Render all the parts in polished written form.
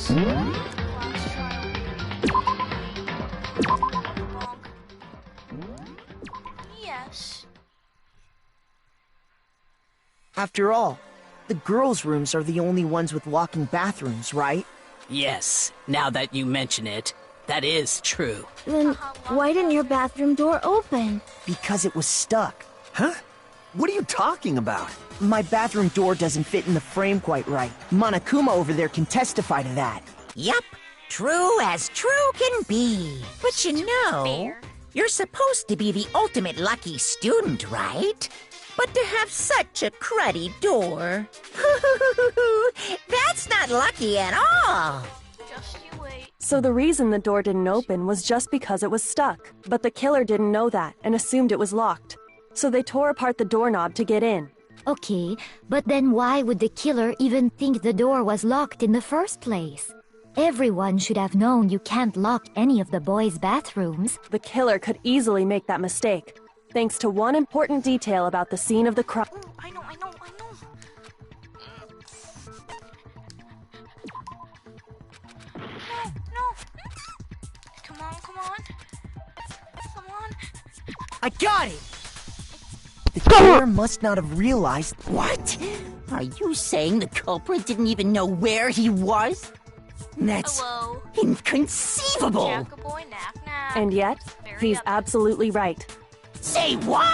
this. Last trial. Bonk. Yes. After all, the girls' rooms are the only ones with walking bathrooms, right? Yes, now that you mention it, that is true. Then why didn't your bathroom door open? Because it was stuck. Huh? What are you talking about? My bathroom door doesn't fit in the frame quite right. Monokuma over there can testify to that. Yup, true as true can be. But you know, you're supposed to be the ultimate lucky student, right? But to have such a cruddy door, that's not lucky at all. Just you wait. So the reason the door didn't open was just because it was stuck. But the killer didn't know that and assumed it was locked. So they tore apart the doorknob to get in. Okay, but then why would the killer even think the door was locked in the first place? Everyone should have known you can't lock any of the boys' bathrooms. The killer could easily make that mistake, thanks to one important detail about the scene of the crime. I know. No. Come on. I got it! The killer must not have realized... What? Are you saying the culprit didn't even know where he was? That's Hello. inconceivable! Jackaboy, nap. And yet, he's absolutely right. Say what?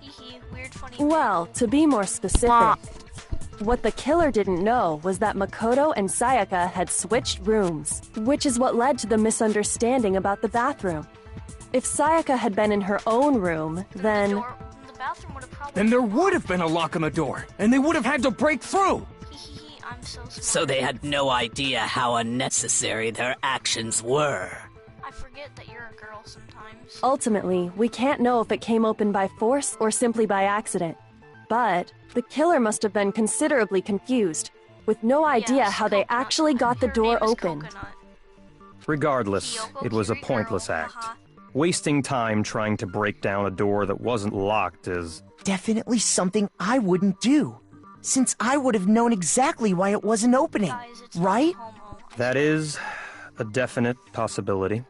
Hee, weird, funny. Well, to be more specific, what the killer didn't know was that Makoto and Sayaka had switched rooms, which is what led to the misunderstanding about the bathroom. If Sayaka had been in her own room, then... The bathroom would have probably... Then there would have been a lock on the door, and they would have had to break through! I'm so smart. So they had no idea how unnecessary their actions were. I forget that you're a girl sometimes. Ultimately, we can't know if it came open by force or simply by accident. But the killer must have been considerably confused, with no idea Yes, how they Coconut. actually got the Her door name is open. Coconut. Regardless, Kyoko, it was a Kiri pointless girl, act. haha. Wasting time trying to break down a door that wasn't locked is... Definitely something I wouldn't do, since I would have known exactly why it wasn't opening, Guys, it's not right? homo. That is a definite possibility.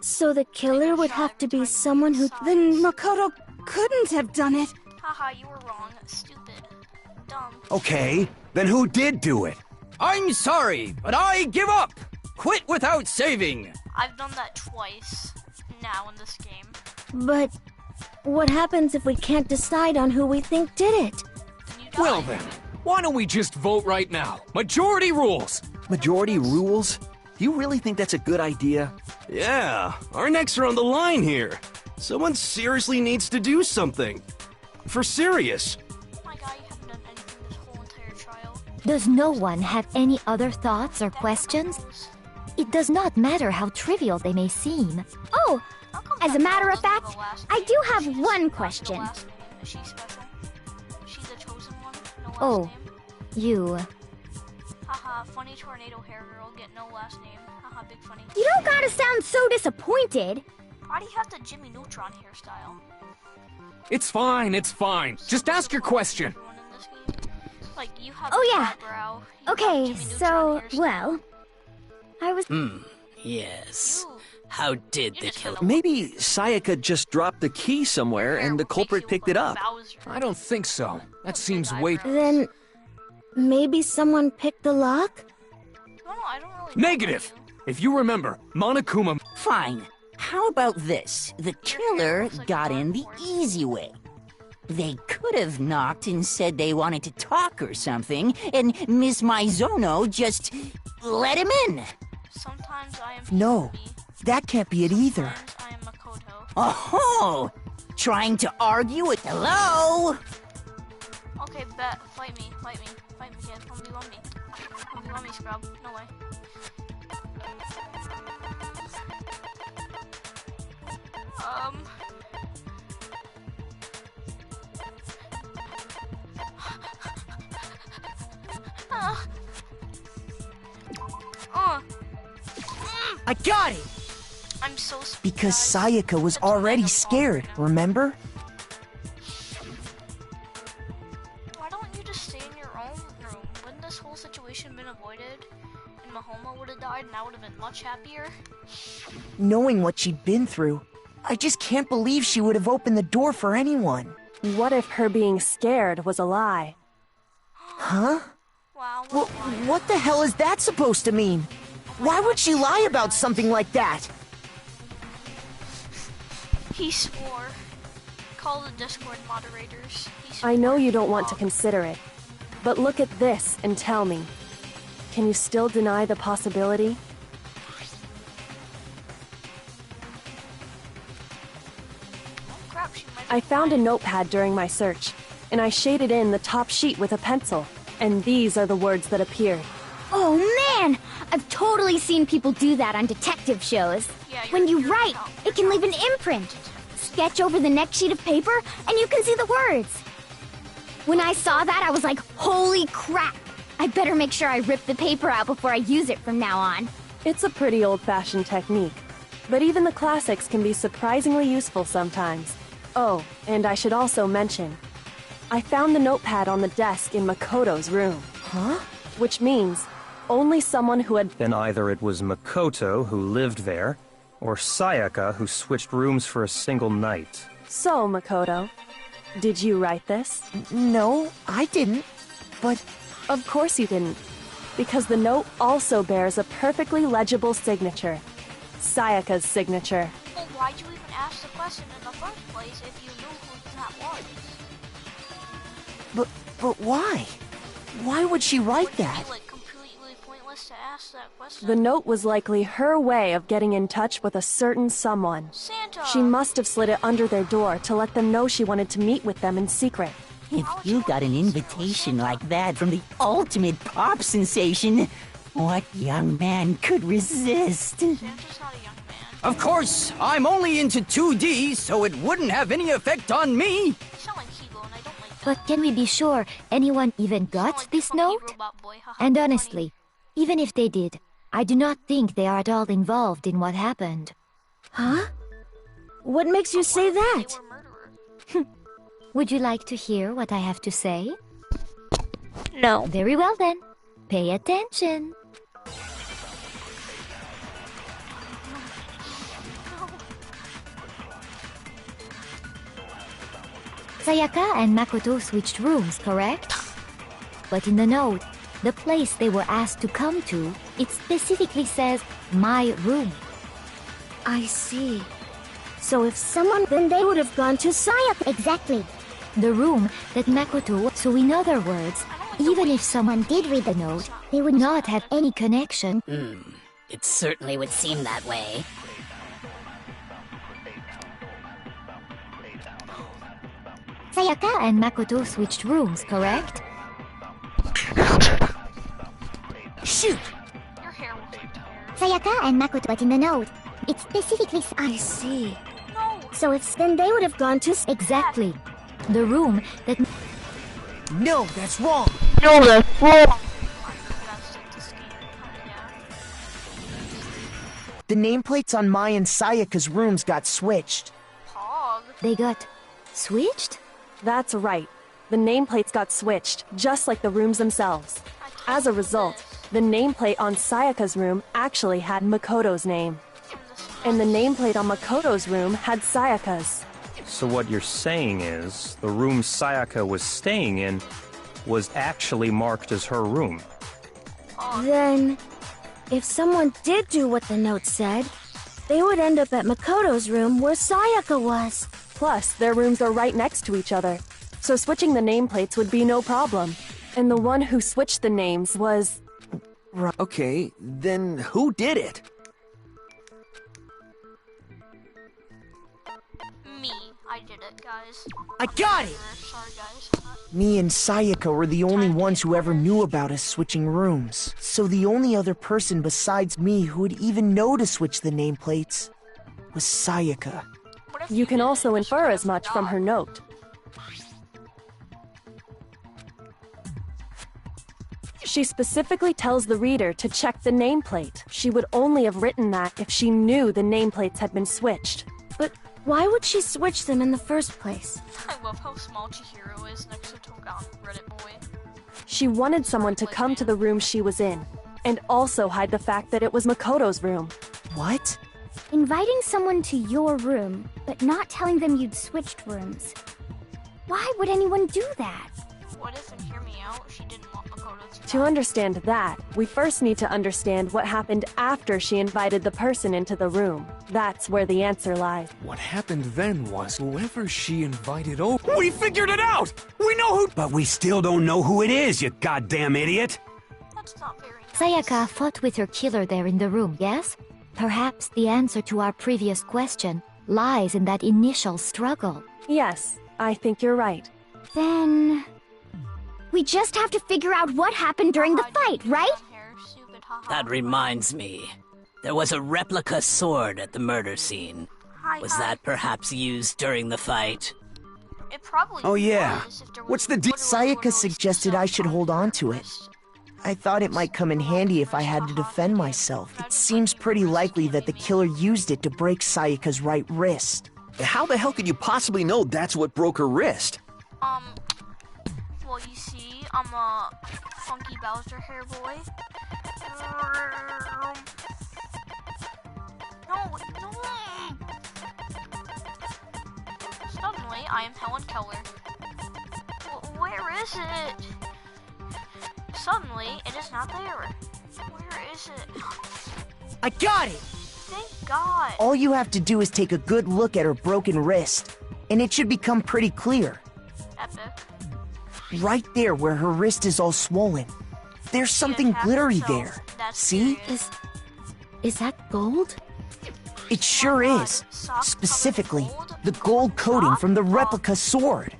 So the killer would have to be someone who... Then Makoto couldn't have done it. Haha, you were wrong. Stupid. Dumb. Okay, then who did do it? I'm sorry, but I give up! Quit without saving! I've done that twice now in this game. But what happens if we can't decide on who we think did it? Then you die. Well then, why don't we just vote right now? Majority rules! Majority rules? Do you really think that's a good idea? Yeah, our necks are on the line here. Someone seriously needs to do something. For serious. My guy, you haven't done anything this whole entire trial. Does no one have any other thoughts or questions? It does not matter how trivial they may seem. Oh, How come as a that matter girl of doesn't have fact, a last I name? do have She's one got question. No last name. Is she special? She's the chosen one? No last Oh. name? You... Haha, funny tornado hair girl, get no last name. Haha, big funny. You don't gotta sound so disappointed. Why do you have the Jimmy Neutron hairstyle? It's fine. Just ask your question. Everyone in this game. Like, you have Oh, a yeah. eyebrow, you have Okay, Jimmy Neutron so, hairstyle. well, I was... Yes. You- How did you the just killer... kinda Maybe Sayaka just dropped the key somewhere and the culprit picked it up. I don't think so. That seems way... Then... maybe someone picked the lock? No, I don't really know Negative! about you. If you remember, Monokuma... Fine. How about this? The killer got in the easy way. They could have knocked and said they wanted to talk or something, and Miss Maizono just let him in. Sometimes I am No, that can't be it either. Sometimes I am Makoto. Oh, trying to argue with hello? Okay, bet. Fight me, kid. 1v1 me. 1v1 me, scrub. No way. I got it! I'm so scared. Because Sayaka was already scared, remember? Why don't you just stay in your own room? Wouldn't this whole situation been avoided? and Mahoma would have died, and I would have been much happier. Knowing what she'd been through, I just can't believe she would have opened the door for anyone. What if her being scared was a lie? Huh? Wow. What the hell is that supposed to mean? Why would she lie about something like that? He swore. Call the Discord moderators. I know you don't want to consider it, but look at this and tell me. Can you still deny the possibility? I found a notepad during my search, and I shaded in the top sheet with a pencil, and these are the words that appeared. Oh man! I've totally seen people do that on detective shows. When you write, it can leave an imprint. Sketch over the next sheet of paper, and you can see the words. When I saw that, I was like, holy crap! I better make sure I rip the paper out before I use it from now on. It's a pretty old-fashioned technique, but even the classics can be surprisingly useful sometimes. Oh, and I should also mention, I found the notepad on the desk in Makoto's room. Huh? Which means only someone who had... Then either it was Makoto who lived there, or Sayaka who switched rooms for a single night. So, Makoto, did you write this? No, I didn't. But... Of course you didn't, because the note also bears a perfectly legible signature. Sayaka's signature. Well, why'd you even ask the question in the first place if you knew who that was? But why? Why would she write that? It be, like, completely pointless to ask that question? The note was likely her way of getting in touch with a certain someone. Santa! She must have slid it under their door to let them know she wanted to meet with them in secret. If you got an invitation like that from the ultimate pop sensation, what young man could resist? Santa's not a young man. Of course, I'm only into 2D, so it wouldn't have any effect on me. You sound like Kibo, and I don't like that. But can we be sure anyone even got this note? And honestly, even if they did, I do not think they are at all involved in what happened. Huh? What makes you say that? Would you like to hear what I have to say? No. Very well then. Pay attention. Sayaka and Makoto switched rooms, correct? But in the note, the place they were asked to come to, it specifically says, my room. I see. So if someone, then they would have gone to Sayaka. Exactly. The room that Makoto... So in other words, even if someone did read the note, they would not have any connection. It certainly would seem that way. Sayaka and Makoto switched rooms, correct? Shoot! Your hair will take care. Sayaka and Makoto, but in the note, it specifically... I see. No! So if then they would have gone to... Exactly. The room that... No, that's wrong! No, that's wrong! The nameplates on Mai and Sayaka's rooms got switched. Pog. They got... switched? That's right. The nameplates got switched, just like the rooms themselves. As a result, the nameplate on Sayaka's room actually had Makoto's name. And the nameplate on Makoto's room had Sayaka's. So what you're saying is, the room Sayaka was staying in was actually marked as her room. Then, if someone did do what the note said, they would end up at Makoto's room where Sayaka was. Plus, their rooms are right next to each other, so switching the nameplates would be no problem. And the one who switched the names was... Okay, then who did it? Me. I did it, guys. I got it! Sorry, guys. Me and Sayaka were the only ones who ever knew about us switching rooms. So the only other person besides me who would even know to switch the nameplates was Sayaka. You can also infer as much from her note. She specifically tells the reader to check the nameplate. She would only have written that if she knew the nameplates had been switched. But why would she switch them in the first place? I love how small Chihiro is next to Togan, Reddit boy. She wanted someone to come to the room she was in, And also hide the fact that it was Makoto's room. What? Inviting someone to your room, but not telling them you'd switched rooms. Why would anyone do that? What if, and hear me out, she didn't want Makoto To understand that, we first need to understand what happened after she invited the person into the room. That's where the answer lies. What happened then was whoever she invited over... We figured it out! We know who— But we still don't know who it is, you goddamn idiot! That's not very nice. Sayaka fought with her killer there in the room, yes? Perhaps the answer to our previous question lies in that initial struggle. Yes, I think you're right. Then... we just have to figure out what happened during the fight, right? That reminds me. There was a replica sword at the murder scene. Was that perhaps used during the fight? It probably Oh yeah. What's the deal? Sayaka suggested I should hold on to it. I thought it might come in handy if I had to defend myself. It seems pretty likely that the killer used it to break Sayaka's right wrist. How the hell could you possibly know that's what broke her wrist? Well, you see, I'm a funky Bowser hair boy. No. Suddenly, I am Helen Keller. Where is it? Suddenly, it is not there. Where is it? I got it! Thank God. All you have to do is take a good look at her broken wrist, and it should become pretty clear. Epic. Right there where her wrist is all swollen. There's something glittery there. See? Is that gold? It sure is. Specifically, the gold coating from the replica sword.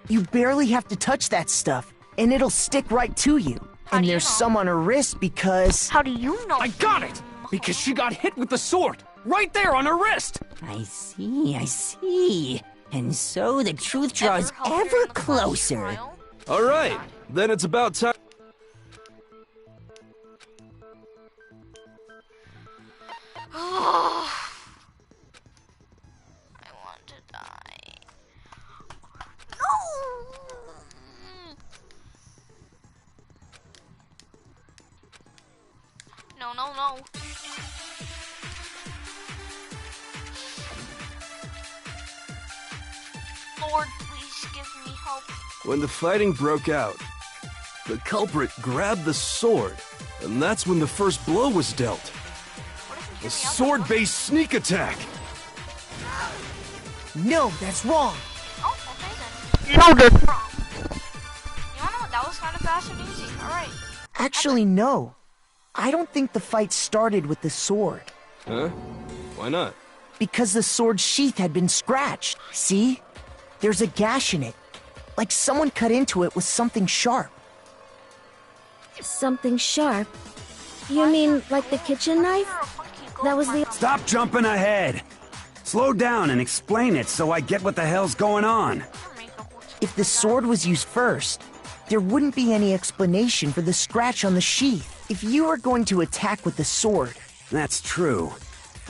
You barely have to touch that stuff, and it'll stick right to you. And there's some on her wrist because... How do you know? I got it! Because she got hit with the sword! Right there on her wrist! I see. And so the truth draws ever closer. Alright, then it's about time. I want to die. No. Lord, please give me help. When the fighting broke out, the culprit grabbed the sword, and that's when the first blow was dealt. A sword-based sneak attack! No, that's wrong! Oh, okay then. No, that's wrong. You wanna know, that was kind of fast and easy. Alright. Actually, no. I don't think the fight started with the sword. Huh? Why not? Because the sword's sheath had been scratched. See? There's a gash in it. Like someone cut into it with something sharp. Something sharp? You mean like the kitchen knife? That was the... Stop jumping ahead! Slow down and explain it so I get what the hell's going on. If the sword was used first, there wouldn't be any explanation for the scratch on the sheath. If you were going to attack with the sword... That's true.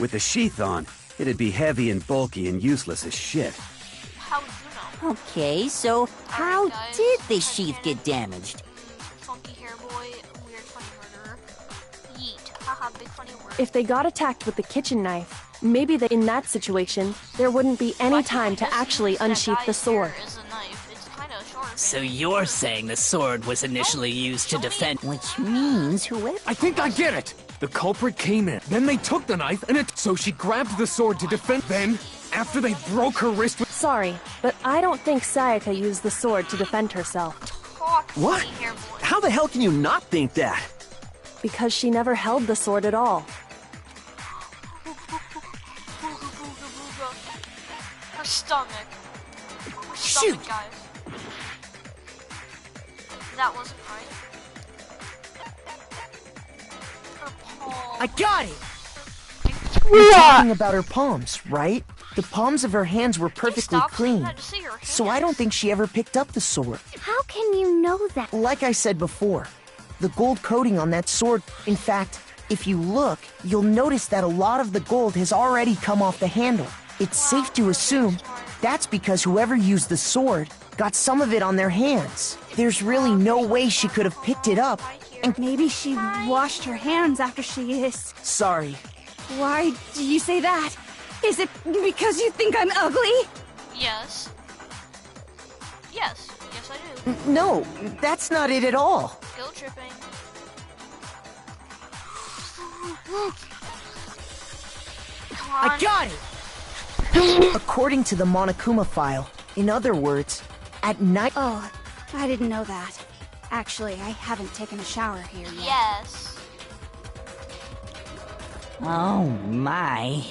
With the sheath on, it'd be heavy and bulky and useless as shit. How would you know? Okay, so how did the sheath get damaged? Funky hair boy, weird funny murderer. Yeet. Haha, big funny word. If they got attacked with the kitchen knife, maybe in that situation, there wouldn't be any time to actually unsheath the sword. So you're saying the sword was initially used to defend... Which means whoever... I think I get it! The culprit came in, then they took the knife, and so she grabbed the sword to defend. Then, after they broke her wrist with... Sorry, but I don't think Sayaka used the sword to defend herself. What? How the hell can you not think that? Because she never held the sword at all. Her stomach. Shoot! Guys. That wasn't right. Her palm. I got it! You're talking about her palms, right? The palms of her hands were perfectly clean, so I don't think she ever picked up the sword. How can you know that? Like I said before, the gold coating on that sword, in fact, if you look, you'll notice that a lot of the gold has already come off the handle. It's safe to assume that's because whoever used the sword got some of it on their hands. There's really no way she could have picked it up. And maybe she washed her hands after she is. Sorry. Why do you say that? Is it because you think I'm ugly? Yes. Yes. Yes, I do. No, that's not it at all. Guilt tripping. Come on. I got it! According to the Monokuma file, in other words, at night... Oh, I didn't know that. Actually, I haven't taken a shower here yet. Yes. Oh my.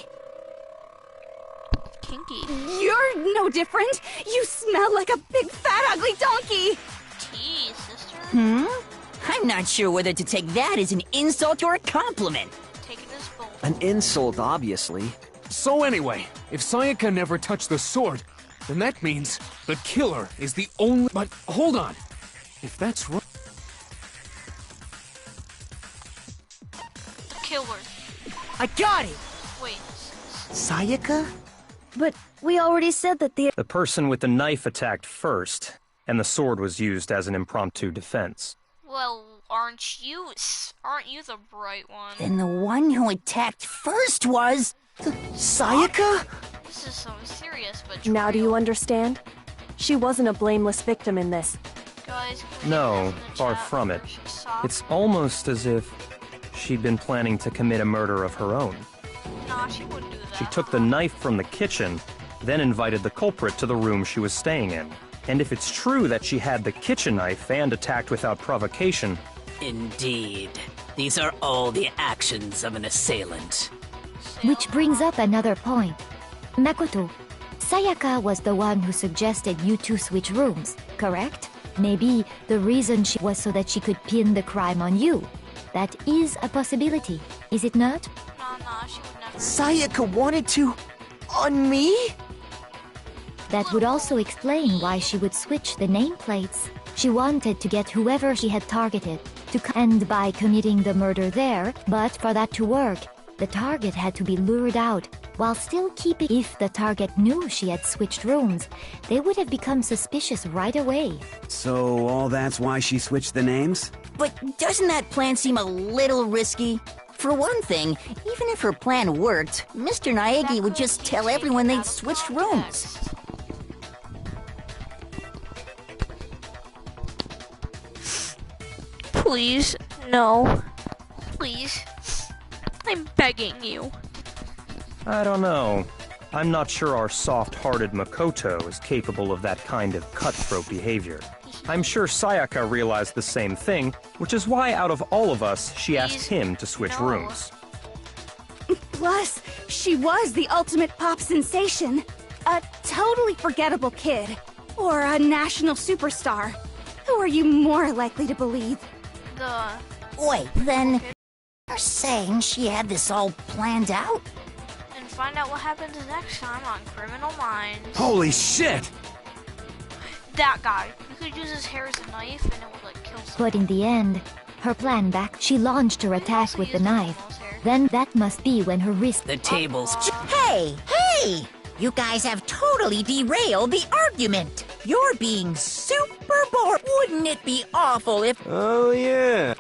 Kinky. You're no different. You smell like a big fat ugly donkey. Tea, sister. I'm not sure whether to take that as an insult or a compliment. Take it as both. An insult, obviously. So anyway, if Sayaka never touched the sword, then that means the killer is the only... But hold on. If that's right... The killer. I got it! Wait. Sayaka? But we already said that the person with the knife attacked first, and the sword was used as an impromptu defense. Well, aren't you the bright one? Then the one who attacked first was... Sayaka? This is so serious, but Now do you understand? She wasn't a blameless victim in this. Guys, No, far from it. It's almost as if she'd been planning to commit a murder of her own. Nah, she wouldn't do that. She took the knife from the kitchen, then invited the culprit to the room she was staying in. And if it's true that she had the kitchen knife and attacked without provocation... Indeed. These are all the actions of an assailant. Which brings up another point. Makoto, Sayaka was the one who suggested you two switch rooms, correct? Maybe the reason she was so that she could pin the crime on you. That is a possibility, is it not? Nah, she would never. Sayaka wanted to... on me? That would also explain why she would switch the nameplates. She wanted to get whoever she had targeted to end by committing the murder there, but for that to work, the target had to be lured out, while still keeping... If the target knew she had switched rooms, they would have become suspicious right away. So all that's why she switched the names? But doesn't that plan seem a little risky? For one thing, even if her plan worked, Mr. Naegi would just tell everyone they'd switched rooms. Please, no. Please. I'm begging you. I don't know. I'm not sure our soft-hearted Makoto is capable of that kind of cutthroat behavior. I'm sure Sayaka realized the same thing, which is why out of all of us, she asked him to switch rooms. Plus, she was the ultimate pop sensation. A totally forgettable kid. Or a national superstar. Who are you more likely to believe? Wait, then... You're saying she had this all planned out? And find out what happens next time on Criminal Minds. Holy shit! That guy. You could use his hair as a knife and it would like kill someone. But in the end, her plan back, she launched her attack with the knife. Then that must be when her wrist... The tables... Hey! You guys have totally derailed the argument! You're being super bored! Wouldn't it be awful if... Oh, yeah.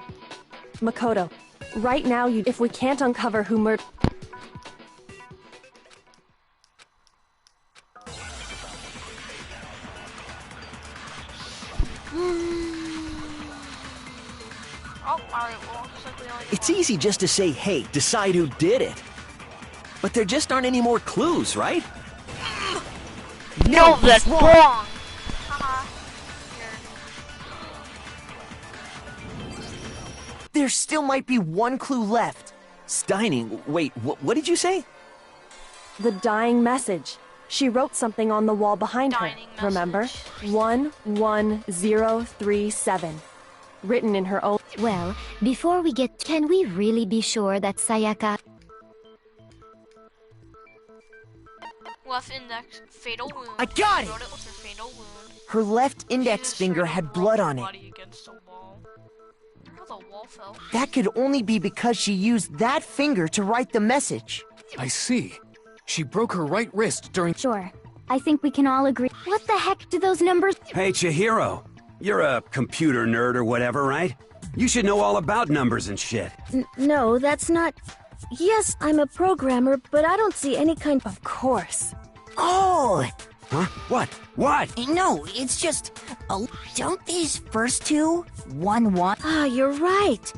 Makoto, right now, if we can't uncover who murdered... It's easy just to say, hey, decide who did it. But there just aren't any more clues, right? No, that's wrong! There still might be one clue left. Steining, wait, what did you say? The dying message. She wrote something on the wall behind her, remember? 11037. Written in her own... Well, before we get... Can we really be sure that Sayaka... Left index, fatal wound. I got it! Wrote it with her fatal wound. Her left index finger had blood on it. How the wall fell. That could only be because she used that finger to write the message. I see. She broke her right wrist during... Sure. I think we can all agree. What the heck do those numbers... Hey, Chihiro. You're a computer nerd or whatever, right? You should know all about numbers and shit. No, that's not... Yes, I'm a programmer, but I don't see any kind... Of course. Oh! Huh? What? What? No, it's just... don't these first two? 1, 1... Ah, you're right.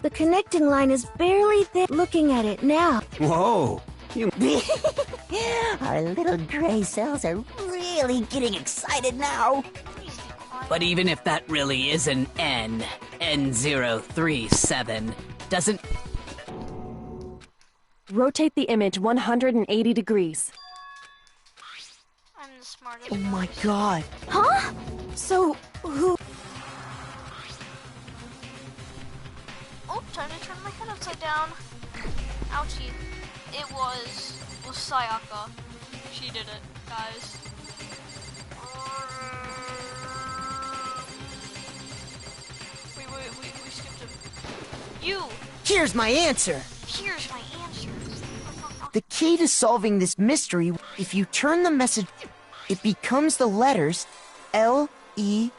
The connecting line is barely there. Looking at it now. Whoa! You... Our little gray cells are really getting excited now. But even if that really is an N037, doesn't... Rotate the image 180 degrees. I'm the smartest. Oh my god. Huh? So, who... Oh, time to turn my head upside down. Ouchie. It was Sayaka. She did it, guys. We skipped him. You! Here's my answer. Here's my answer. The key to solving this mystery, if you turn the message, it becomes the letters L-E-O-N.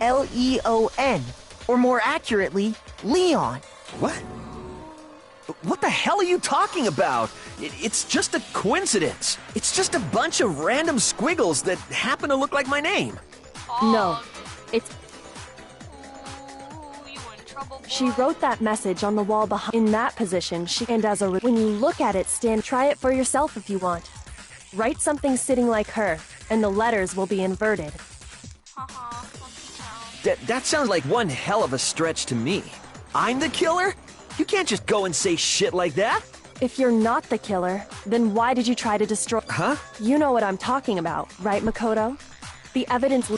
L-E-O-N. Or more accurately, Leon. What? What the hell are you talking about? It's just a coincidence. It's just a bunch of random squiggles that happen to look like my name. No, it's... You in trouble, boy. She wrote that message on the wall behind... In that position, and as a... When you look at it, try it for yourself if you want. Write something sitting like her, and the letters will be inverted. That sounds like one hell of a stretch to me. I'm the killer? You can't just go and say shit like that. If you're not the killer, then why did you try to destroy... Huh? You know what I'm talking about, right, Makoto? The evidence...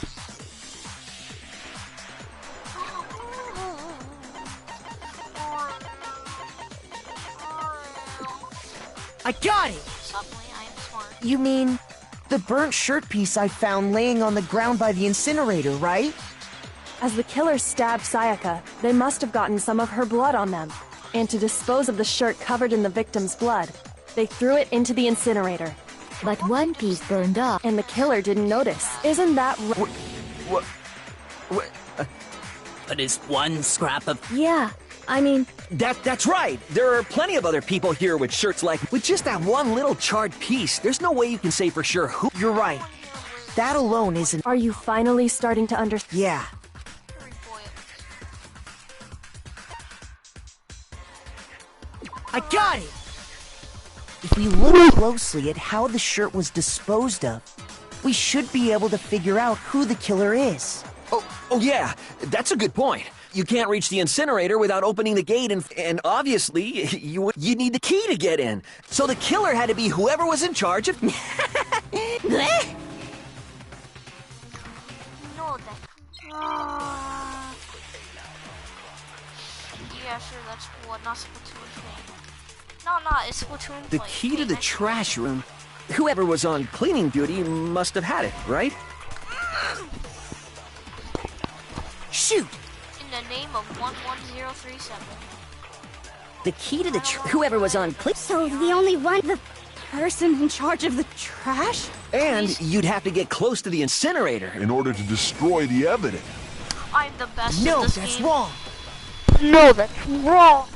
I got it! Suddenly, I am smart. You mean the burnt shirt piece I found laying on the ground by the incinerator, right? As the killer stabbed Sayaka, they must have gotten some of her blood on them. And to dispose of the shirt covered in the victim's blood, they threw it into the incinerator. But one piece burned off. And the killer didn't notice. Isn't that right? What? But is one scrap of... Yeah, I mean... That's right! There are plenty of other people here with shirts like... With just that one little charred piece, there's no way you can say for sure who... You're right. That alone isn't... Are you finally starting to understand? Yeah. I got it! If we look closely at how the shirt was disposed of, we should be able to figure out who the killer is. Oh yeah, that's a good point. You can't reach the incinerator without opening the gate, and obviously, you need the key to get in. So the killer had to be whoever was in charge of... No, that... Yeah, sure, that's what, not Splatoon thing. No, it's Splatoon The key to the trash room. Whoever was on cleaning duty must have had it, right? Shoot! In the name of 11037. The key to the whoever was on So the only one, the person in charge of the trash? And you'd have to get close to the incinerator in order to destroy the evidence. I'm the best No, at this that's game. wrong. No, that's wrong.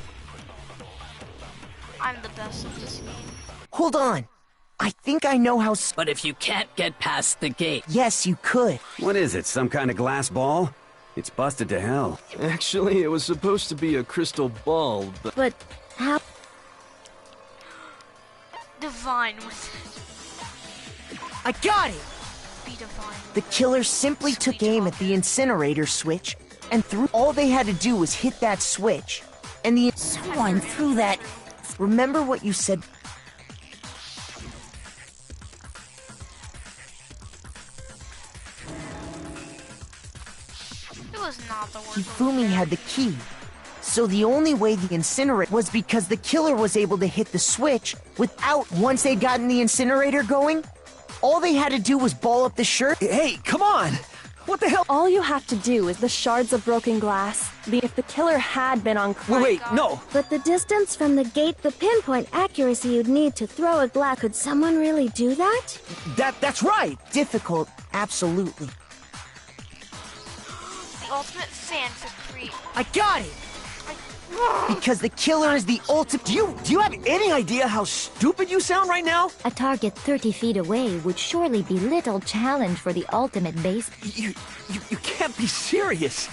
I'm the best at this game. Hold on. I think I know how... But if you can't get past the gate... Yes, you could. What is it, some kind of glass ball? It's busted to hell. Actually, it was supposed to be a crystal ball, but... But how... Divine with it. I got it! Be divine. The killer simply took aim at the incinerator switch and threw... All they had to do was hit that switch. And the... Someone threw that... Remember what you said... It was not the work. Hifumi had the key. So the only way the incinerator was because the killer was able to hit the switch without... Once they'd gotten the incinerator going, all they had to do was ball up the shirt... Hey, come on! What the hell? All you have to do is the shards of broken glass. If the killer had been on... Wait, no! But the distance from the gate, the pinpoint accuracy you'd need to throw a glass... Could someone really do that? That's right! Difficult, absolutely. the ultimate fanfic creep. I got it! Because the killer is the ultimate. Do you have any idea how stupid you sound right now? A target 30 feet away would surely be little challenge for the ultimate base. You can't be serious.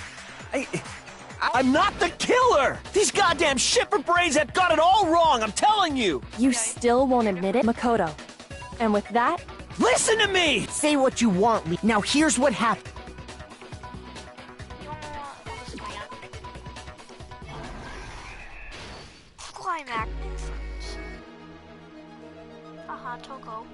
I'm not the killer! These goddamn shipper brains have got it all wrong, I'm telling you! You still won't admit it, Makoto. And with that... Listen to me! Say what you want, Lee. Now here's what happened. Climax. Haha, Toko.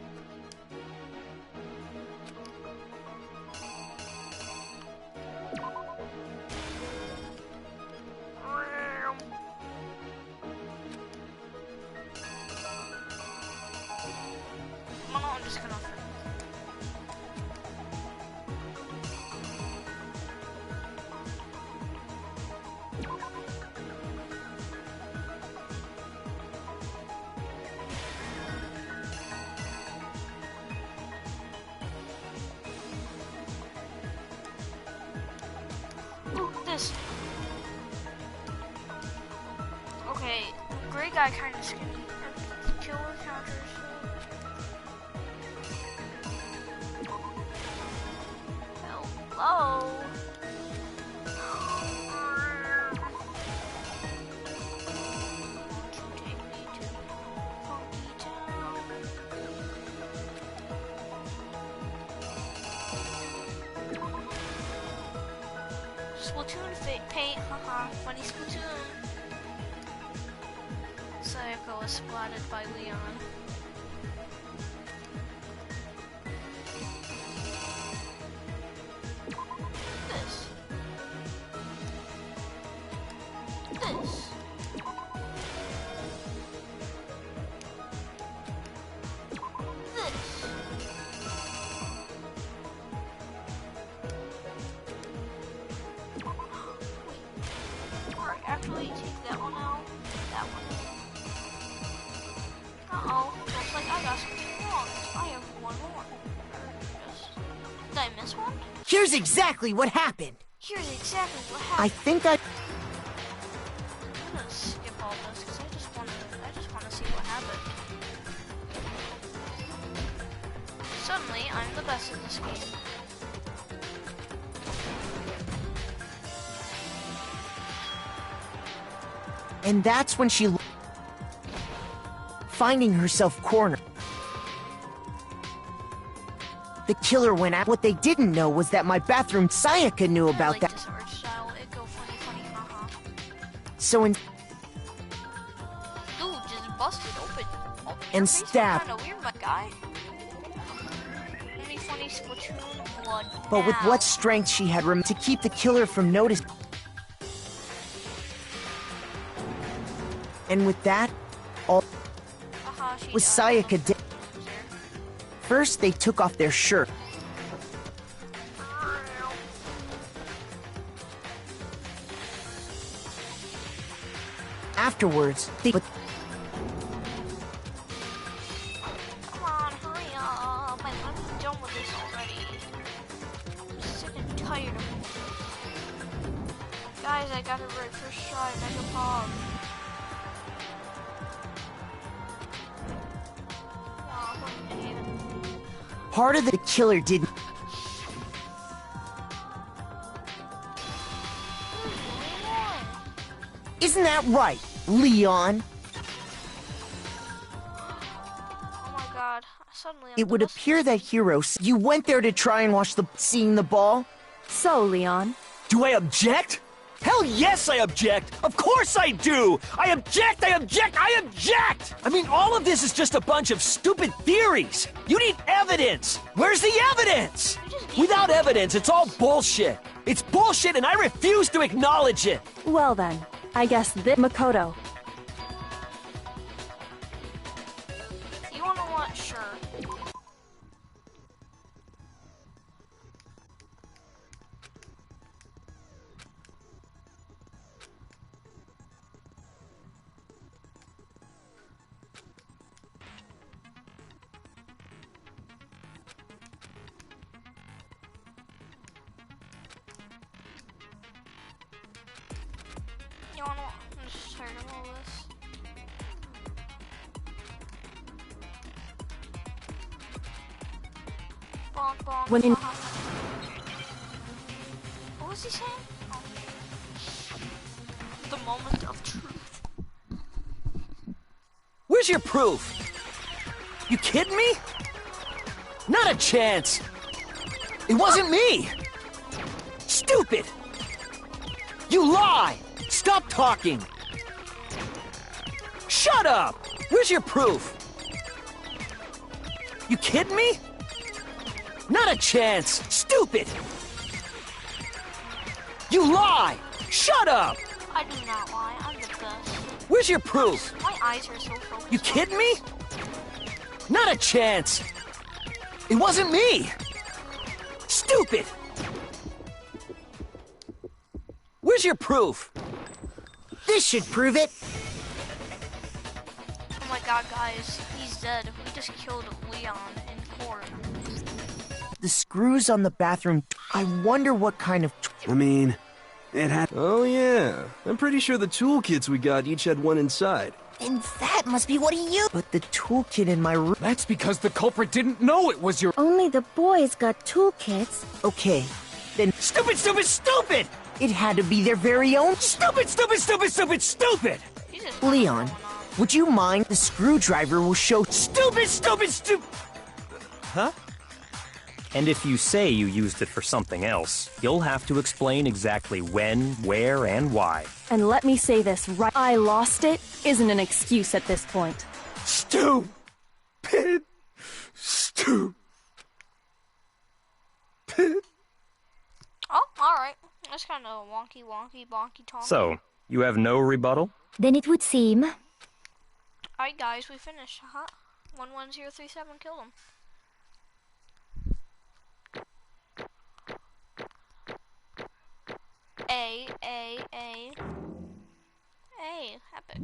I'm just gonna... Ooh, this. Okay, gray guy kind of skinny. Killer counters. Hello. Splatoon paint, haha, funny Splatoon. Sayako was splatted by Leon. This. Alright, actually take that one out. That one. Uh-oh, looks like I got something wrong. I have one more. Did I miss one? Here's exactly what happened. Here's exactly what happened. I think I... I'm gonna skip all this because I just wanna see what happened. Suddenly, I'm the best in this game. And that's when she... Finding herself cornered. The killer went out. What they didn't know was that my bathroom Sayaka knew about like that. This art style. It go funny, haha. So in... Dude, just busted open. Oh, And your face stabbed. Kinda weird, my guy. Funny Splatoon blood. But with now. what strength she had to keep the killer from noticing. And with that, all was Sayaka dead. First, they took off their shirt. Afterwards, they... Come on, hurry up. I'm done with this already. I'm sick and tired of it. Guys, I got it right first try. Mega Pog. Part of the killer didn't... Isn't that right, Leon? Oh my god. Suddenly I'm It would appear that you went there to try and watch seeing the ball? So, Leon... Do I object? Hell yes, I object! Of course I do! I object! I object! I object! I mean, all of this is just a bunch of stupid theories! You need evidence! Where's the evidence? Without evidence, it's all bullshit! It's bullshit and I refuse to acknowledge it! Well then, I guess this... Makoto. You wanna what? Sure. tired of all this. Bonk, bonk. When in- What was he saying? Oh. The moment of truth. Where's your proof? You kidding me? Not a chance. It wasn't me. Stupid. You lie. Stop talking. Shut up. Where's your proof? You kidding me? Not a chance. Stupid. You lie. Shut up. I do not lie. I'm the best. Where's your proof? My eyes are so focused. You kidding me? Not a chance. It wasn't me. Stupid. Where's your proof? This should prove it. Oh my god, guys. He's dead. We just killed Leon in court. The screws on the bathroom. I wonder what kind of... I mean, it had... Oh yeah, I'm pretty sure the toolkits we got each had one inside. And that must be what he used. But the toolkit in my room... That's because the culprit didn't know it was your... Only the boys got toolkits. Okay, then... Stupid, stupid, stupid! It had to be their very own... Stupid, stupid, stupid, stupid, stupid! Leon, would you mind? The screwdriver will show... Stupid, stupid, stupid... Huh? And if you say you used it for something else, you'll have to explain exactly when, where, and why. And let me say this right, I lost it isn't an excuse at this point. Stupid. Stupid. Oh, alright. That's kind of wonky, bonky, tonky. So, you have no rebuttal? Then it would seem... Alright, guys, we finished. 11037 killed him. A, epic.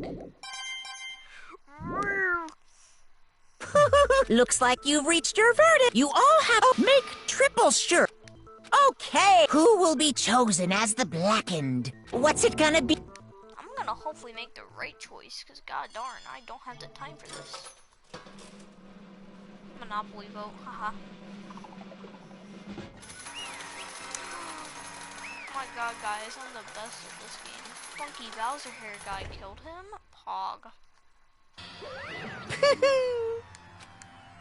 Looks like you've reached your verdict. You all have to make triple sure. Okay, who will be chosen as the blackened? What's it gonna be? I'm gonna hopefully make the right choice, because god darn, I don't have the time for this. Monopoly vote, haha. Oh my god, guys, I'm the best at this game. Funky Bowser hair guy killed him. Pog.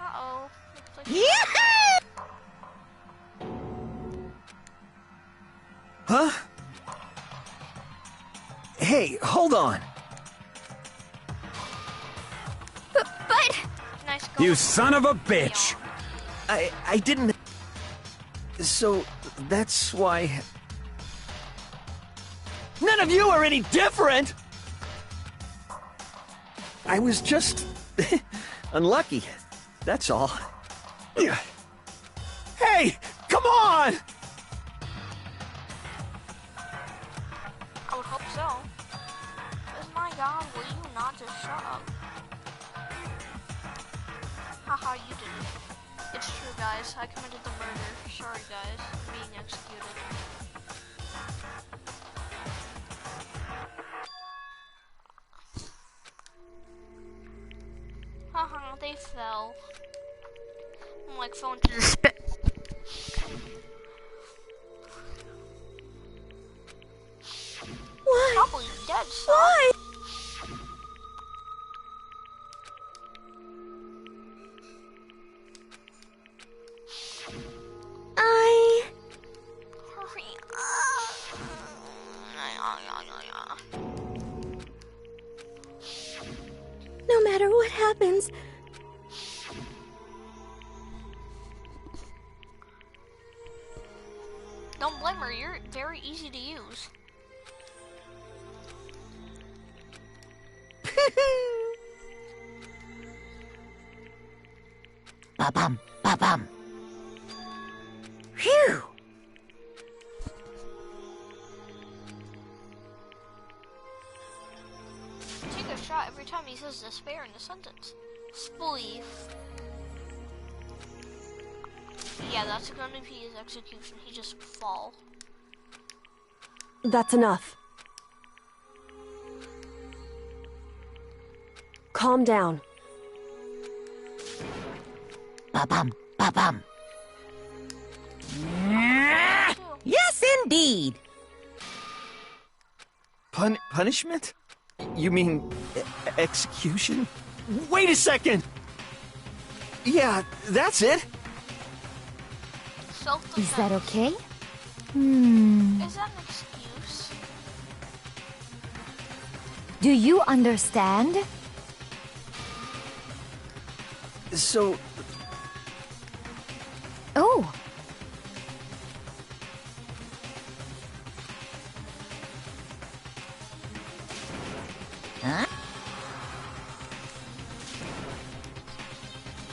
Uh-oh. Huh? Hey, hold on. But... Nice You son of a bitch! I didn't... So, that's why... None of you are any different! I was just... unlucky. That's all. Hey! Come on! I would hope so. But my god, will you not just shut up? Haha, you did it. It's true, guys. I committed the murder. Sorry, guys. I'm being executed. Haha, they fell. I'm like fell into the spit. Why? Probably dead, son. Why? Hurry up. No matter what happens, Don't blame her, you're very easy to use. Ba-bum, ba-bum. Phew! Take a shot every time he says despair in a sentence. Spleef. Yeah, that's gonna be his execution. He just fall. That's enough. calm down. Ba-bum, ba-bum. Yes, indeed. Punishment? You mean execution? Wait a second! Yeah, that's it. Is that okay? Is that an excuse? Do you understand? So... Oh. Huh?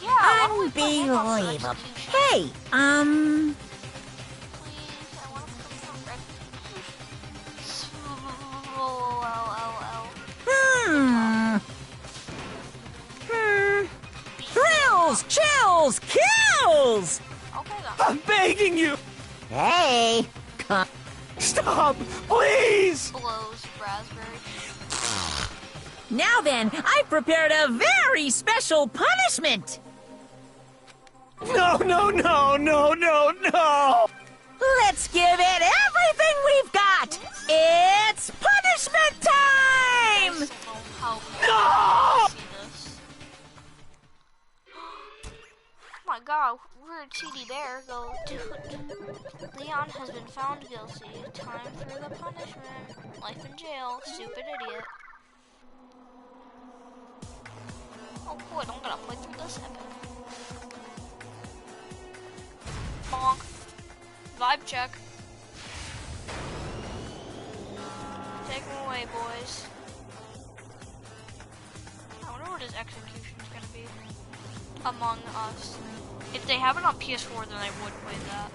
Yeah, unbelievable. Hey, Please, I want to put some Thrills, chills, kills! Okay, then. I'm begging you! Hey! Stop! Please! Blows raspberry. Now then, I've prepared a very special punishment! No, no, no, no, no, no! Let's give it everything we've got! It's punishment time! No! Oh my god, weird CD there. Go, dude. Leon has been found guilty. Time for the punishment. Life in jail. Stupid idiot. Oh, good. I'm gonna play through this epic. Bonk. Vibe check. Take him away, boys. I wonder what his execution's gonna be. Among Us. If they have it on PS4, then I would play that.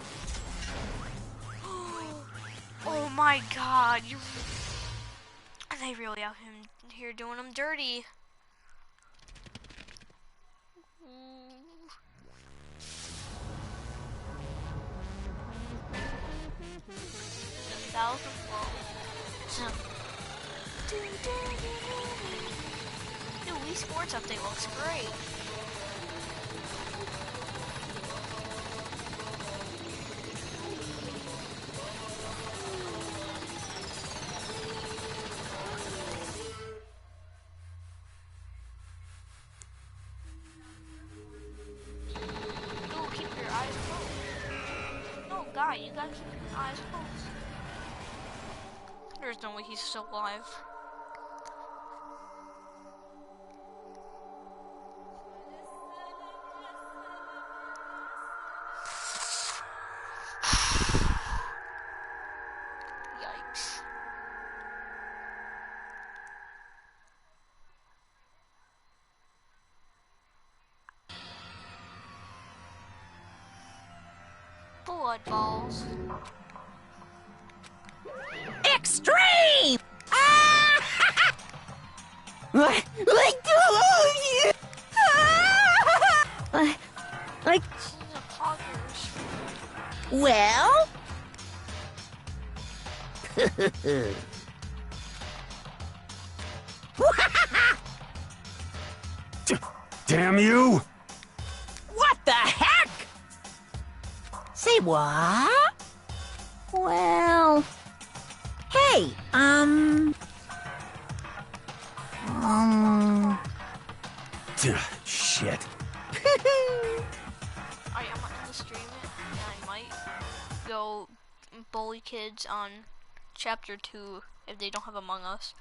Oh my god, you... They really out here doing them dirty. Dude, Wii Sports update looks great. Die. You gotta keep your eyes closed. There's no way he's still alive. Yikes. Blood balls. Extreme! Well? Damn you! What the heck? Say what? Well... Hey, Shit. Alright, I'm gonna stream it, and I might go bully kids on Chapter 2 if they don't have Among Us.